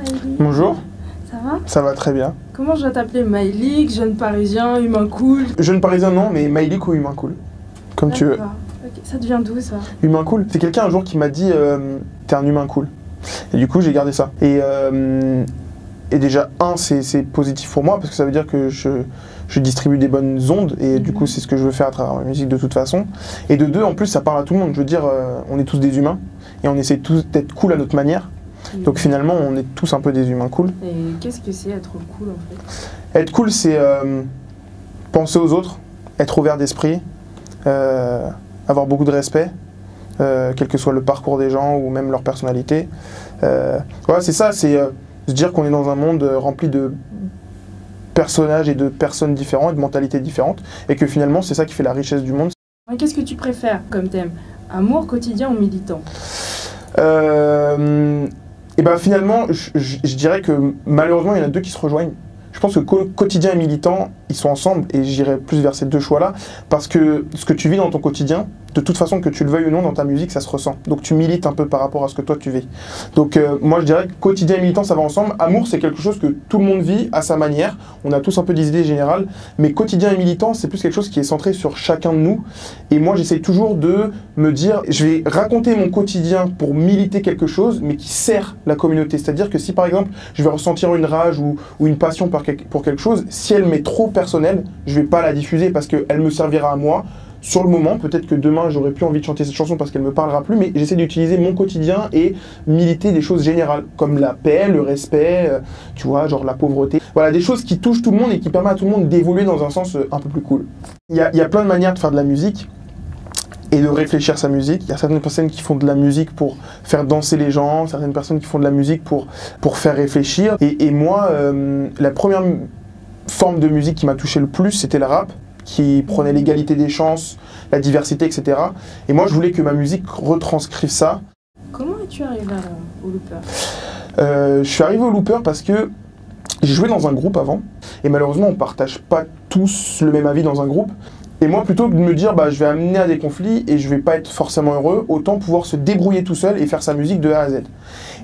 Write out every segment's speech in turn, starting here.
Maïlik. Bonjour. Ça va? Ça va très bien. Comment je dois t'appeler? Maïlik, jeune parisien, humain cool? Jeune parisien non, mais Maïlik ou humain cool. Comme tu veux. Okay. Ça devient d'où ça? Humain cool. C'est quelqu'un un jour qui m'a dit t'es un humain cool. Et du coup j'ai gardé ça. Et déjà, c'est positif pour moi parce que ça veut dire que je distribue des bonnes ondes et du coup c'est ce que je veux faire à travers ma musique de toute façon. Et de deux, en plus ça parle à tout le monde. Je veux dire, on est tous des humains et on essaie tous d'être cool à notre manière. Donc finalement on est tous un peu des humains cool. Et qu'est-ce que c'est être cool en fait? Être cool c'est penser aux autres, être ouvert d'esprit, avoir beaucoup de respect, quel que soit le parcours des gens ou même leur personnalité. Voilà, c'est ça, c'est se dire qu'on est dans un monde rempli de personnages et de personnes différentes, de mentalités différentes, et que finalement c'est ça qui fait la richesse du monde. Qu'est-ce que tu préfères comme thème? Amour, quotidien ou militant? Et ben finalement, je dirais que malheureusement il y en a deux qui se rejoignent. Je pense que quotidien et militant, ils sont ensemble et j'irai plus vers ces deux choix-là parce que ce que tu vis dans ton quotidien, de toute façon que tu le veuilles ou non dans ta musique, ça se ressent. Donc tu milites un peu par rapport à ce que toi tu vis. Donc moi je dirais que quotidien et militant ça va ensemble. Amour c'est quelque chose que tout le monde vit à sa manière. On a tous un peu des idées générales, mais quotidien et militant c'est plus quelque chose qui est centré sur chacun de nous. Et moi j'essaie toujours de me dire, je vais raconter mon quotidien pour militer quelque chose, mais qui sert la communauté. C'est-à-dire que si par exemple je vais ressentir une rage ou une passion pour quelque chose, si elle m'est trop personnelle, je vais pas la diffuser parce qu'elle me servira à moi. Sur le moment, peut-être que demain j'aurais plus envie de chanter cette chanson parce qu'elle me parlera plus, mais j'essaie d'utiliser mon quotidien et militer des choses générales, comme la paix, le respect, tu vois, genre la pauvreté. Voilà, des choses qui touchent tout le monde et qui permettent à tout le monde d'évoluer dans un sens un peu plus cool. Il y a plein de manières de faire de la musique et de réfléchir sa musique. Il y a certaines personnes qui font de la musique pour faire danser les gens, certaines personnes qui font de la musique pour faire réfléchir. Et moi, la première forme de musique qui m'a touché le plus, c'était le rap, qui prenait l'égalité des chances, la diversité, etc. Et moi, je voulais que ma musique retranscrive ça. Comment es-tu arrivé au Looper? Je suis arrivé au Looper parce que j'ai joué dans un groupe avant, et malheureusement, on ne partage pas tous le même avis dans un groupe. Et moi, plutôt que de me dire, bah, je vais amener à des conflits et je vais pas être forcément heureux, autant pouvoir se débrouiller tout seul et faire sa musique de A à Z.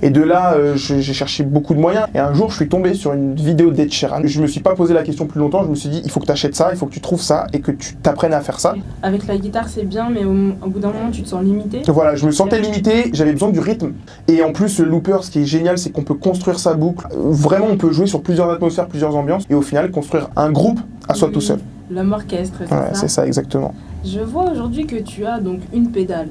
Et de là, j'ai cherché beaucoup de moyens. Et un jour, je suis tombé sur une vidéo d'Ed Sheeran. Je me suis pas posé la question plus longtemps. Je me suis dit, il faut que tu achètes ça, il faut que tu trouves ça et que tu t'apprennes à faire ça. Avec la guitare, c'est bien, mais au bout d'un moment, tu te sens limité. Voilà, je me sentais limité, j'avais besoin du rythme. Et en plus, le Looper, ce qui est génial, c'est qu'on peut construire sa boucle. Vraiment, on peut jouer sur plusieurs atmosphères, plusieurs ambiances. Et au final, construire un groupe à soi tout seul. L'homme orchestre, c'est ouais, ça? C'est ça, exactement. Je vois aujourd'hui que tu as donc une pédale.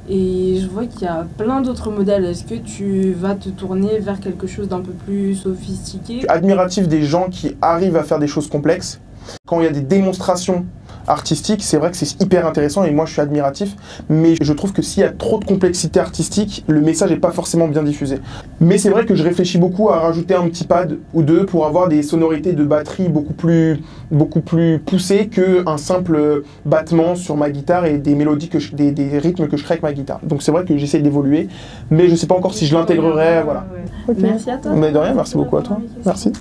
Et je vois qu'il y a plein d'autres modèles. Est-ce que tu vas te tourner vers quelque chose d'un peu plus sophistiqué? Je suis admiratif des gens qui arrivent à faire des choses complexes. Quand il y a des démonstrations artistiques, c'est vrai que c'est hyper intéressant et moi je suis admiratif, mais je trouve que s'il y a trop de complexité artistique, le message n'est pas forcément bien diffusé. Mais c'est vrai que je réfléchis beaucoup à rajouter un petit pad ou deux pour avoir des sonorités de batterie beaucoup plus poussées qu'un simple battement sur ma guitare et des mélodies, des rythmes que je crée avec ma guitare. Donc c'est vrai que j'essaie d'évoluer, mais je ne sais pas encore si je l'intégrerai. Voilà. Ouais. Okay. Merci à toi. Mais de rien, merci beaucoup à toi. Merci.